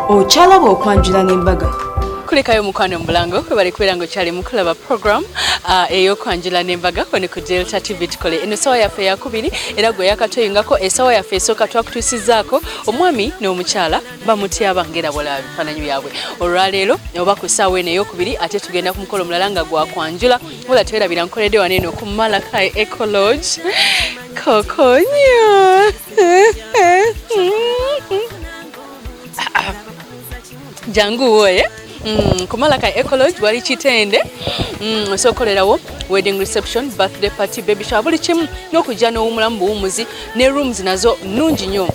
Ochalaba okwanjula n'embaga. Kulekayo mukwano mulango bali kwerango chali mukulaba program eyokwanjula n'embaga wano ku Delta TV tukole eno sawa yaffe yakubiri era gwe yakatoyingako esawa yaffe esooka twakutusizaako omwami n'omukyala bamutyaba ngera bola bifaananyi byabwe olwaleero oba ku ssaawa eno eyokubiri ate tugenda ku mukolo mulala nga gwa kwanjula wala twerabira nkoledde wano eno ku Malakai Ecolodge kokonyo jangu woye ku Malakai Ecolodge wali kitende sokolerawo wedding reception, birthday party, baby shower buli kimu n'okujja n'owumulamu buwumuzi ne rooms nazo nnungi nnyo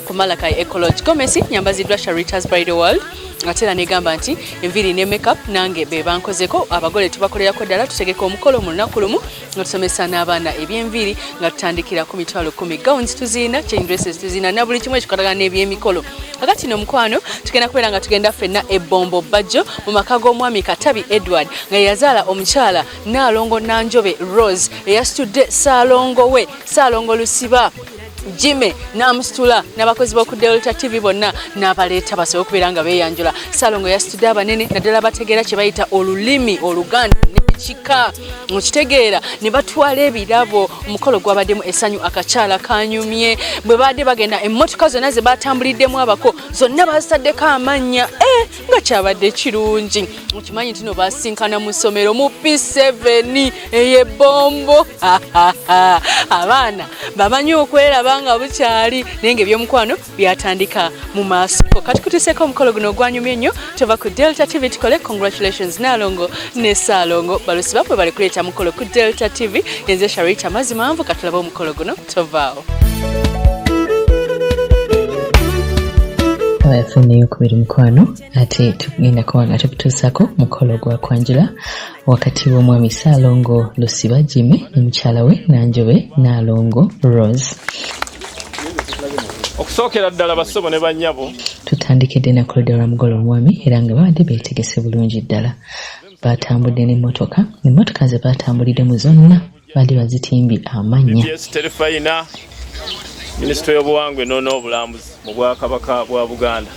ku Malakai Ecolodge. Gomesi nyambaziddwa Sharita's Bridal World atera negamba nti enviri ne makeup nange be bankozeko abagole tubakolerako ddala tutegeka omukolo mu lunaku lumu nga tusomesa n'abaana eby'enviri nga tutandikira ku mitwalo 10 gowns tuzina, chain dresses tuzina na buli kimu ekikolaga n'ebyemikolo. Kakati no mukwano tugenda kubeera nga tugenda ffenna ebbombo bajjo mu maka g'omwami Katabi Edward nga yazaala omukyala Nalongo Nanjobe Rose eyasitudde Saalongo we Saalongo Lusiba Jime namusitula n'abakozi b'oku Delta TV bonna n'abaleeta basobola okubeera nga beeyanjula. Saalongo yasitudde abanene naddala bategeera kye bayita olulimi Oluganda n'ekika mukitegeera ne batwala ebirabo. Omukolo gwabaddemu essanyu akakyala kanyumye bwe badde bagenda emmotoka zonna ze batambuliddemu abako zonna basaddeko amannya nga kyabadde kirungi. Mukimanyi nti no basinkana mu ssomero mu P7 ey'ebbombo abaana bamanyi okweraba nga bukyali naye ng'ebyomukwano byatandika mu maaso. Kati kutuseeko omukolo guno ogwanyumye nnyo tova ku Delta TV tukole congratulations Nalongo ne Saalongo balusi bapwe bali kuleeta mukolo ku Delta TV. Yenze Sharita Mazimanvu katulaba omukolo guno tovaawo. Abafunyeyo kubiri mukwano ate tugenda kuwanga tukutuusako mukolo gwa kwanjula wakati w'omwami Saalongo Lusiba Jime ne mukyala we Nanjobe Nalongo Rose. Okusookera ddala bassobo ne bannyabo tutandikidde nakuludde lwa mugolo omwami era nga babadde beetegese bulungi ddala. Batambudde n'emmotoka ze batambuliddemu zonna baali bazitimbye amannya. Terefayina Minisitule y'obuwangwa n'obulambuzi mu Bwakabaka bwa Buganda.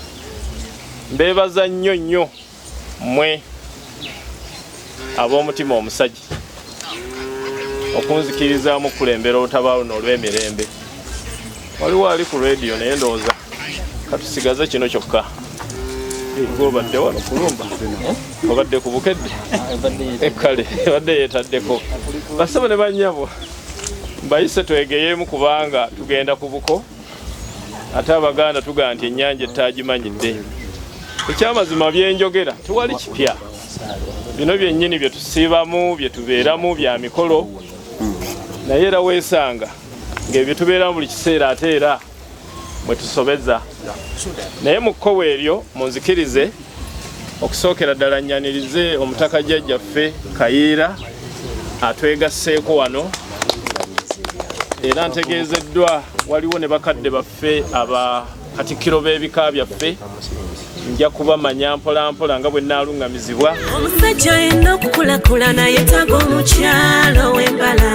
Mbeebaza nnyo mmwe ab'omutima omusajja okunzikirizaamu kulembera olutabaalo n'olw'emirembe. Waliwo ali ku radio naye ndowooza katusigaze kino kyokka. Obadde wano kulumba obadde ku bukedde kale badde yeetaddeko basaba ne bannyabo bayise twegeyeemu kubanga tugenda ku buko ate Abaganda tugaa nti ennyanja ettagimanyidde. Ekyamazima byenjogera tewali kipya bino byennyini bye tusiibamu bye tubeeramu bya mikolo naye era weesanga ng'ebyo tubeeramu buli kiseera ate era mwe tusobeza. Naye mu kkowe eryo munzikirize okusookera ddala nnyanirize omutaka jjajjaffe Kayiira atwegasseeko wano era ntegeezeddwa waliwo ne bakadde baffe abakatikkiro b'ebika byaffe nja kubamanya mpolampola nga bwe nnaalungamizibwa. Omusajja yenna okukulakulana yeetaaga omukyalo w'embala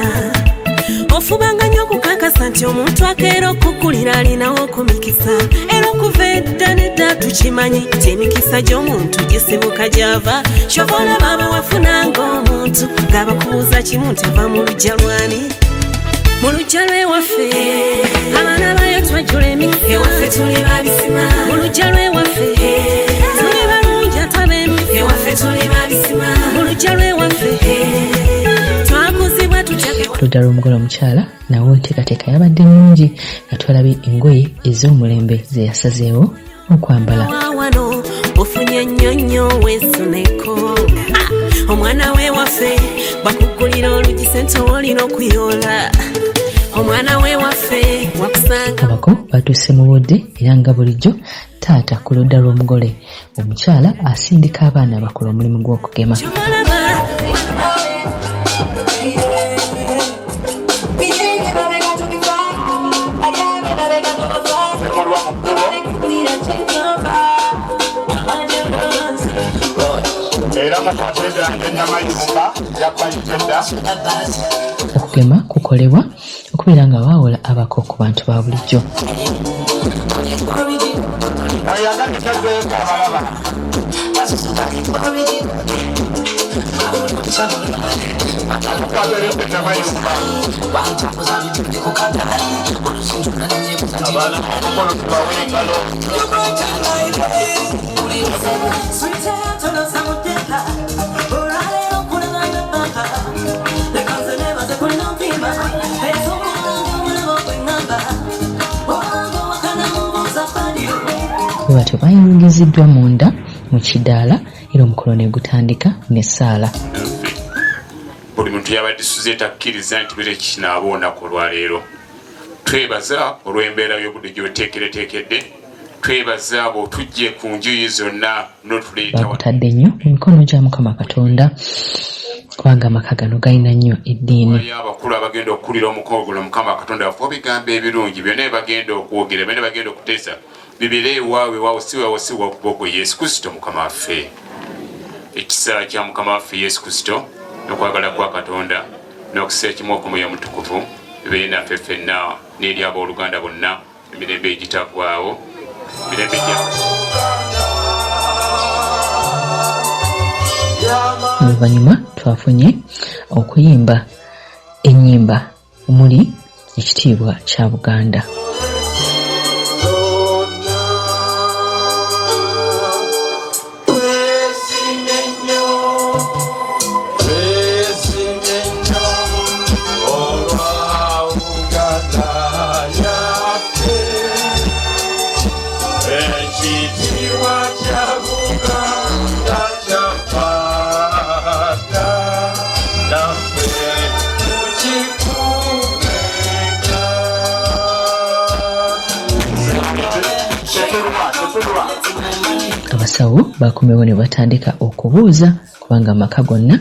ofubanga nnyo okukakasa nti omuntu akeera okukulira alinawo okumikisa era okuva edda nedda tukimanyi nti emikisa gy'omuntu gisibuka gy'ava kyova olaba abawafunanga omuntu ng'abakubuuza kimu nti ava mu luggya lwani mu luggya lw'ewaffe abaana bayo twajjula emikisa ewaffe tuli babisima mu luggya lw'ewaffe tuli balungi ataba emikisa ewaffe tuli babisima mu luggya lw'ewaffe Kuludda lw'omugolo omukyala nawe enteekateeka yabadde nnungi nga twalabye engoye ez'omulembe ze yasazeewo okwambala. Wano ofunye nnyonnyo weesuneko omwana we waffe bakugulira olugi sente olina okuyoola omwana we waffe wakusanga. Abako batuuse mu budde era nga bulijjo taata ku ludda lw'omugole omukyala asindika abaana abakola omulimu gw'okugema. Okugema kukolebwa okubeera nga baawola abako ku bantu ba bulijjo. Batyo bayingiziddwa munda mu kidaala era omukolo ne gutandika n'essaala. Buli muntu yabadde suze takkiriza nti bire kinaaba olunaku olwaleero. Twebaza olw'embeera y'obudde gy'oteekereteekedde. Twebaza abo tujje ku njuyi zonna n'otuleeta bakutadde nnyo mu mikono gya Mukama Katonda kubanga amaka gano galina nnyo eddiini. Abakulu abagenda okukulira omukolo guno Mukama Katonda afuwa bigambo ebirungi byonna bagenda okwogera byonna bagenda okuteesa bibire waawe si wakubogo Yesu Kristo Mukama waffe. Ekisa kya Mukama waffe Yesu Kristo n'okwagala kwa Katonda n'okusa ekimu Omwoyo Omutukuvu bibeere naffe ffenna n'eri abooluganda bonna emirembe egitaggwaawo mirembe Oluvannyuma twafunye okuyimba ennyimba omuli ekitiibwa kya Buganda. Abasawo bakomewo ne batandika okubuuza kubanga amaka gonna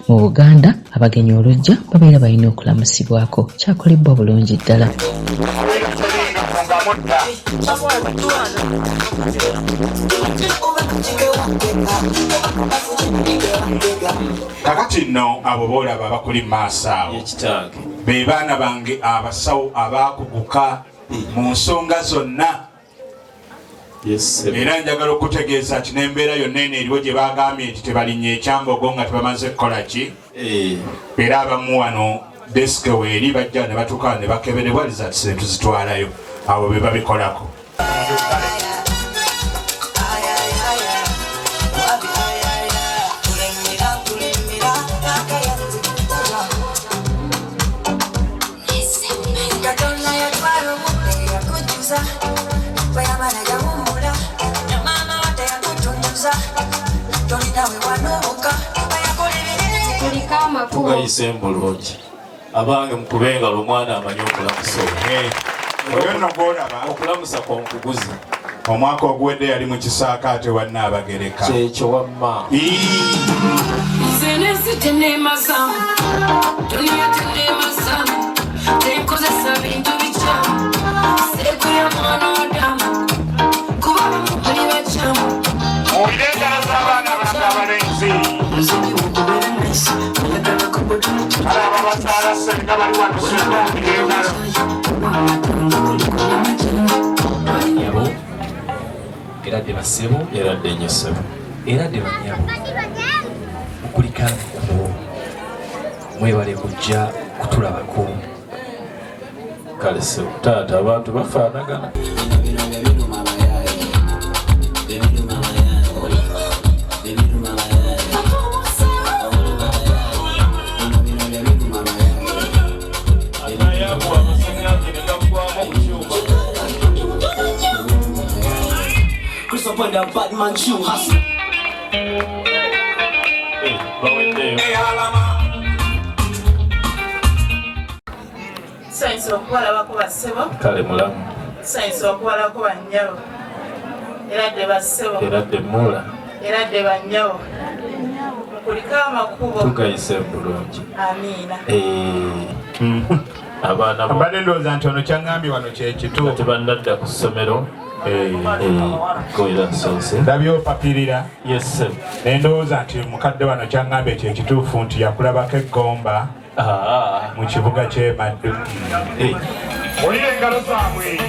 mu Buganda abagenyi olujja babeera balina okulamusibwako. Kyakolebwa bulungi ddala. Kakati nno abo boolaba bakuli mu maaso awo be baana bange abasawo abaakuguka mu nsonga zonna. Era njagala okutegeeza nti n'embeera yonna eno eriwo gye bagambye nti tebalinnya ekyambogo nga tebamaze kukola ki. Era abamu wano desike weeri bajja ne batuuka ne bakeberebwa rizati tuzitwalayo. Abo be babikolako. Tugayise embulungi abange mukubenga omwana amanyi okulamusa Oyo gwolaba okulamusa kwa nkuguzi. Omwaka oguwedde yali mu kisaakaate wa Nnaabagereka. Kyekyo wamma. Owulire enjala z'abaana bange abalenzi. Alaba bazaala ssenga bali wano ssenga okugenda. Banyabo era de basebo era de nyesebo era de banyabo okulikana kubo mwebale kujja kutulabako kale se taata abantu bafaanagana. When the bad man shoe hustle. Science okuwala bakuba ssebo. Kale mulamu. Science okuwala kuba nnyawo. Era de bassebo. Era de mula. Era de bannyawo. Mukulika amakubo. Tugayise bulungi. Amiina. Abaana bo. Mbadde ndowooza nti ono kyaŋŋambye wano kye kituufu. Tebannadda ku ssomero. Ndabye opapirira. Yes sir. Ndowooza nti mukadde wano kyaŋŋambye kye kituufu nti yakulabako eggomba mu kibuga ky'e Maddu. Olina engalo zaabwe.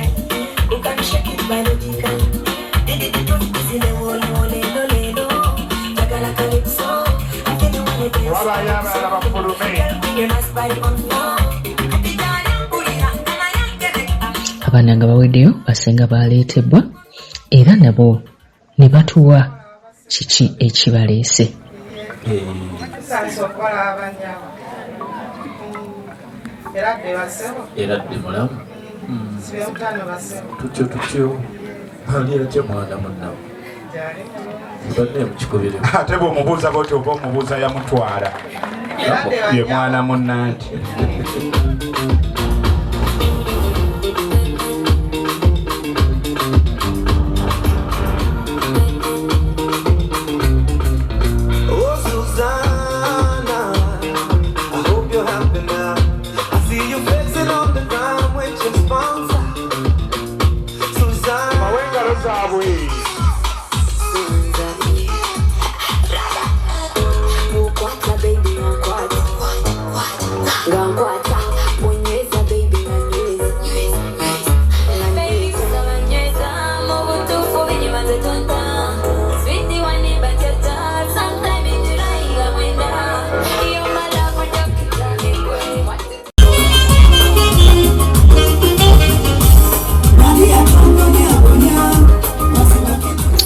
Abaana nga baweddeyo basenga baaleetebwa era nabo ne batuwa kiki ekibaleese. Era dde mulamu tutyo aliera kye mwana munnawe badde mukikubire ate bw'omubuuza bwoti oba omubuuza yamutwala ye mwana munnanti.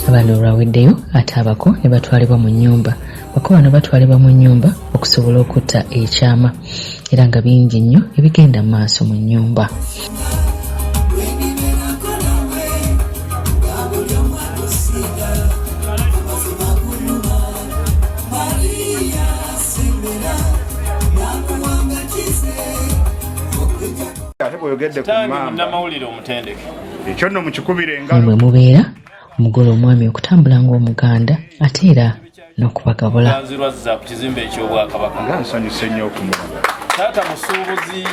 Abaana olwaweddeyo ate abako ne batwalibwa mu nnyumba. Bako bano batwalibwa mu nnyumba okusobola okutta ekyama era nga bingi nnyo ebigenda mu maaso mu nnyumba. Ekyo nno mukikubire engalo mubeera omugole omwami okutambula ng'Omuganda ate era n'okubagabula. Nzirwazza ku kizimbe eky'Obwakabaka. Nga nsanyuse nnyo okumulaba. Taata musuubuzi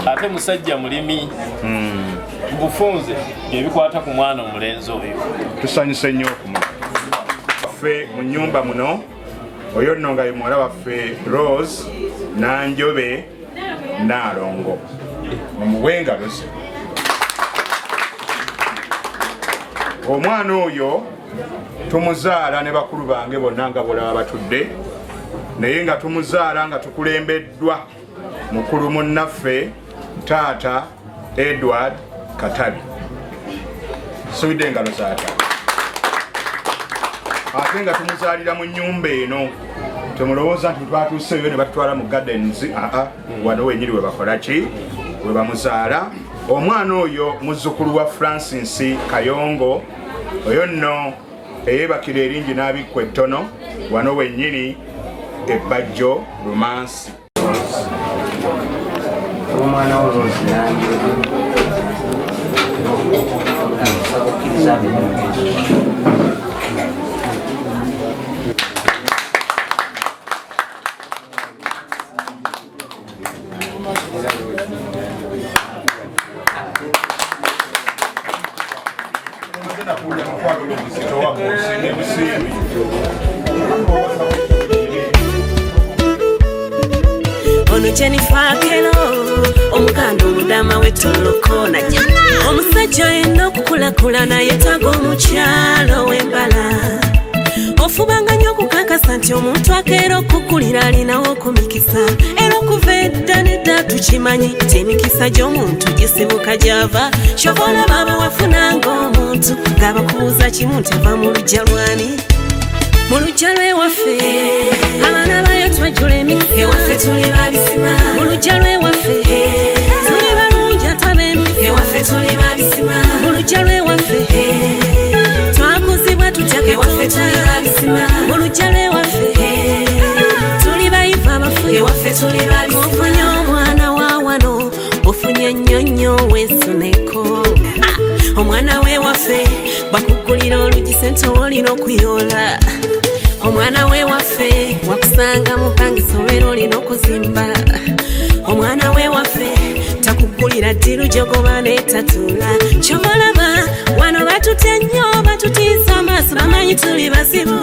ate musajja mulimi bufunze ebikwata ku mwana omulenzi oyo. Tusanyuse nnyo okumulaba. Ffe mu nnyumba muno oyo nno nga ye muwala waffe Rose Nanjobe Naalongo mumuwengalo ze. Omwana oyo tumuzaala ne bakulu bange bonna nga bolaba batudde naye nga tumuzaala nga tukulembeddwa mukulu munnaffe taata Edward Katabi. Suwidde engalo zaata. Ate nga tumuzaalira mu nnyumba eno temulowooza nti twatuuseeyo ne batutwala mu gardens. Wano wenyini we bakola ki we bamuzaala. Omwana oyo muzzukulu wa Francis Kayongo oyo nno eyeebakira eringi n'abikwa ettono wano wennyini ebbajjo Rumansi. Omwana wo Rose Nanjobe ono Jennifer Kelo omuganda omudama w'ettolokona omusajja yenna okukulakulana yeetaaga omukyalo w'embala ofubanga nnyo okukakasa nti omuntu akeera okukulira alinawo okumikisa era okuva edda nedda tukimanyi nti emikisa gy'omuntu gisibuka gy'ava kyobola baba wafunanga omuntu ng'abakubuuza kimu nti ava mu luggya lwani mu luggya lw'ewaffe abaana bayo twajjula emikisa ewaffe tuli babisima mu luggya lw'ewaffe tuli balungi atabembi ewaffe tuli babisima mu luggya lw'ewaffe twakuzibwa tutyaka ewaffe tuli babisima mu luggya lw'ewaffe tuli bayivu abafu ewaffe tuli babisima ofunye omwana wa wano ofunye nnyonnyo w'ensoneko omwana w'ewaffe bakugulira olugi sente olina okuyoola omwana w'ewaffe wakusanga mupangisa olwera olina okuzimba omwana w'ewaffe takugulira ddi lujogoba n'etatuula kyomulaba wano batutya nnyo batutiisa amaaso bamanyi tuli bazibu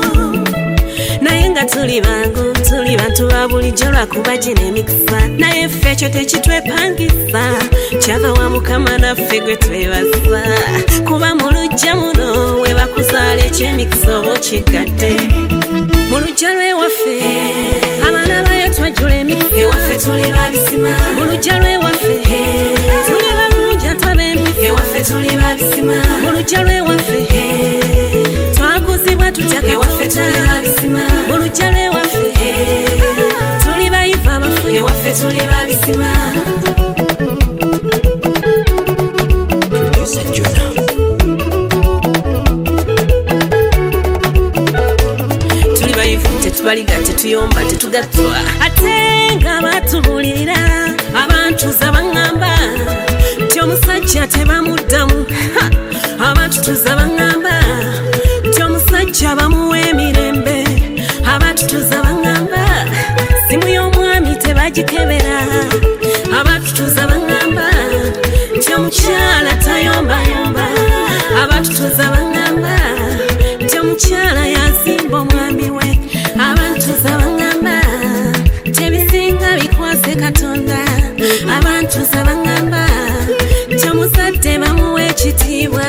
naye nga nga tuli bangu tuli bantu ba bulijjo lwakuba gino emikisa naye ffe ekyo tekitwepangisa kyava wa mukama naffe gwe twebaza kuba mu luggya muno we bakuzaala ekyemikisa oba okigadde mu luggya lwewaffe abaana bayo twajjula emikisa ewaffe tuli babisima mu luggya lwewaffe tuli balungi ataba emikisa ewaffe tuli babisima mu luggya lwewaffe twakuzibwa tutya ewaffe tuli babisima mu luggya lwewaffe tuli bayiva abafu ewaffe tuli babisima tuli bayivu tetubaliga tetuyomba tetugattwa ate nga batubulira abantu zabaŋŋamba nti omusajja tebamuddamu abantu tuzabaŋŋamba nti omusajja bamuwa emirembe abantu tuzabaŋŋamba simu y'omwami tebagikebera abantu tuzabaŋŋamba nti omukyala tayombayomba abantu tuzabaŋŋamba nti omukyala yazimba omwami we abantu tuzabaŋŋamba nti ebisinga bikwase katonda abantu tuzabaŋŋamba nti omuzadde bamuwa ekitiibwa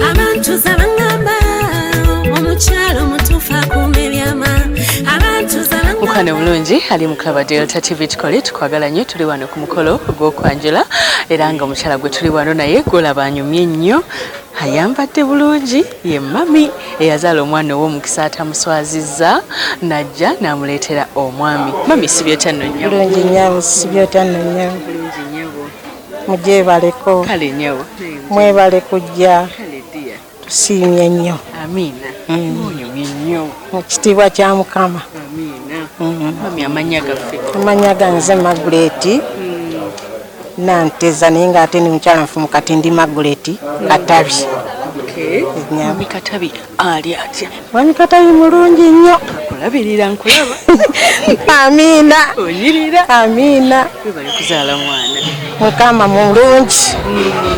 abantu zabaŋŋamba omukyala omutuufu akuuma ebyama abantu mukane mulungi ali mukaba Delta TV tukole tukwagala nnyo tuli wano ku mukolo gw'okwanjula era nga omukyala gwe tuli wano naye golaba anyumye nnyo ayambadde bulungi ye mami eyazaala omwana ow'omukisa atamuswazizza najja n'amuleetera omwami mami sibyotya nno nnyo bulungi nnyo sibyotya nno nnyo mugyebaleko kale nnyo mwebale kujja tusiimye nnyo amiina onyumye nnyo mu kitiibwa kya mukama amiina mami amanya gaffe amanya ganze Maguleti nanteza naye ng'ate ndi mukyala nfumu kati ndi Maguleti Katabi mwami Katabi ali atya mwami Katabi mulungi nnyo kulabirira nkulaba amiina onyirira amiina webale kuzaala mwana mukama mulungi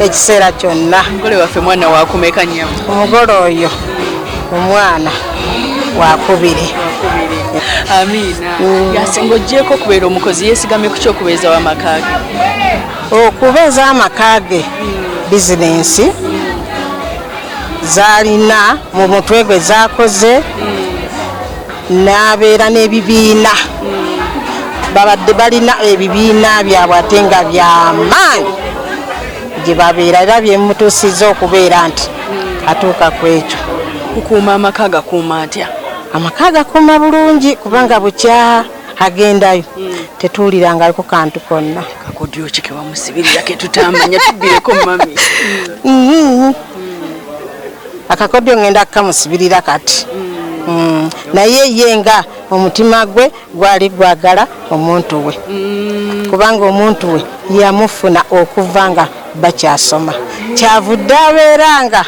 ekiseera kyonna omugole waffe mwana wakumeka nyamu omugole oyo omwana wakubiri amiina yasinga ojjeeko okubeera omukozi yeesigamye ku kyokubeeza w'amakaage okubeeza amakaage bizinensi zaalina mu mutwe gwe zaakoze n'abeera n'ebibiina babadde balina ebibiina byabwe ate nga byamaanyi gye babeera era byemutuusizza okubeera nti atuuka ku ekyo kukuuma amaka gakuuma atya amaka gakuuma bulungi kubanga bukya agendayo tetuwulirangaliko kantu konna kakodyo ki kewamusibirira ke tutamanya tubbireko mami akakodyo ngenda kukamusibirira kati naye ye nga omutima gwe gwali gwagala omuntu we kubanga omuntu we yamufuna okuva nga bakyasoma kyavudde abeeranga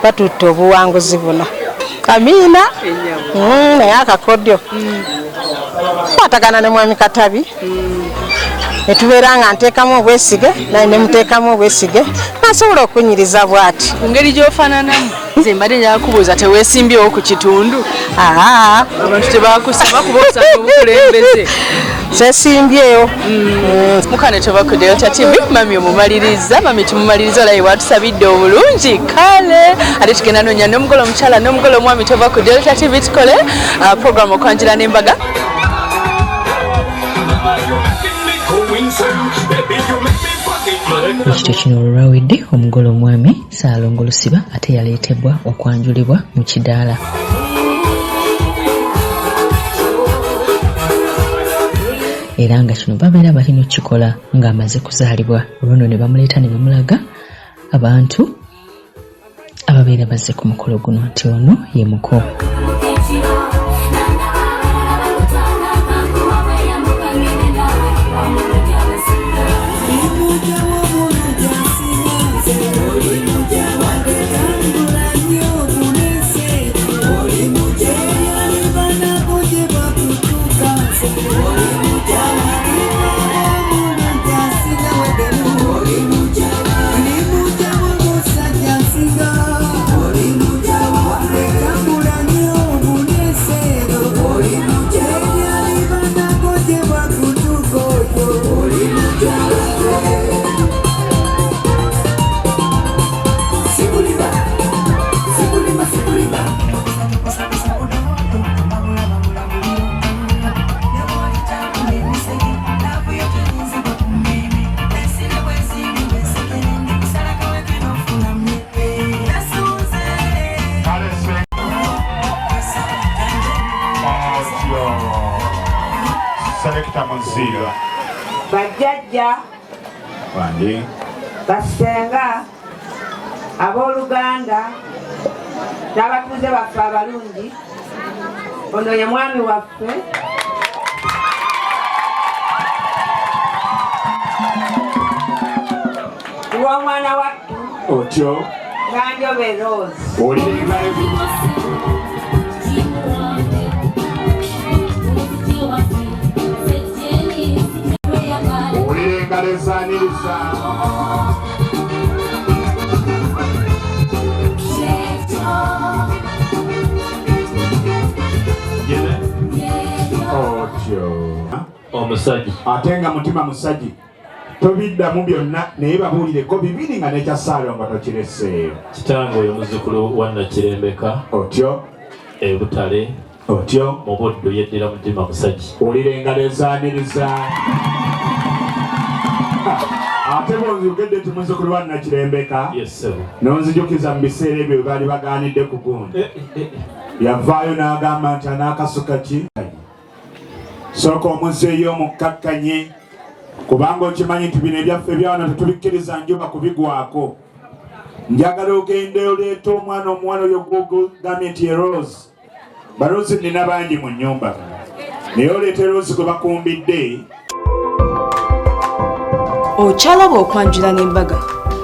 batutte obuwanguzi buno amiina naye akakodyo kwatagana ne mwami Katabi netubeera nga nteekamu obwesige naye nemuteekamu obwesige nasobola okunyiriza bw'ati ku ngeri gy'ofaananamu nze mbadde njakubuuza teweesimbyewo ku kitundu abantu tebakusaba kuba okusanga obukulembeze sesimbyewo mukane tuba ku Delta TV mami omumaliriza mami tumumaliriza olaye watusabidde obulungi kale ate tugenda noonya n'omugole omukyala n'omugole omwami tuba ku Delta TV tukole programu okwanjula n'embaga ekito kino olwawedde omugole omwami Ssaalongo Lusiba ate yaleetebwa okwanjulibwa mu kidaala era nga kino babeera balina okukikola ng'amaze kuzaalibwa olwono ne bamuleeta ne bamulaga abantu ababeera bazze ku mukolo guno nti ono ye muko tamuziirwa bajjajja wange basenga abooluganda n'abatuuze baffe abalungi ono ye mwami waffe w'omwana wattu otyo Nganjobe Rose engalo esaaniriza otyo omusajja ate nga mutima musajji tobiddamu byonna naye babuulireko bibiri nga nekya saalo nga tokireseeyo kitange oyo muzzukulu wa Nakirembeka otyo ebutale otyo mu buddu yeddira mutima musajja owulira engalo esaaniriza ate bonzigedde ti muzzukulu wa Nakirembeka nonzijukiza mu biseera ebyo baali bagaanidde ku gundi yavaayo n'agamba nti anaakasuka ki sooka omuzzeeyo omukkakkanye kubanga okimanyi nti bino ebyaffe ebyawano tetubikkiriza njuba kubigwako njagala ogende oleeta omwana omuwala oyo gwogambye nti ye Rose Barozi nina bangi mu nnyumba naye oleeta Rose gwe bakumbidde okyalaba okwanjula n'embaga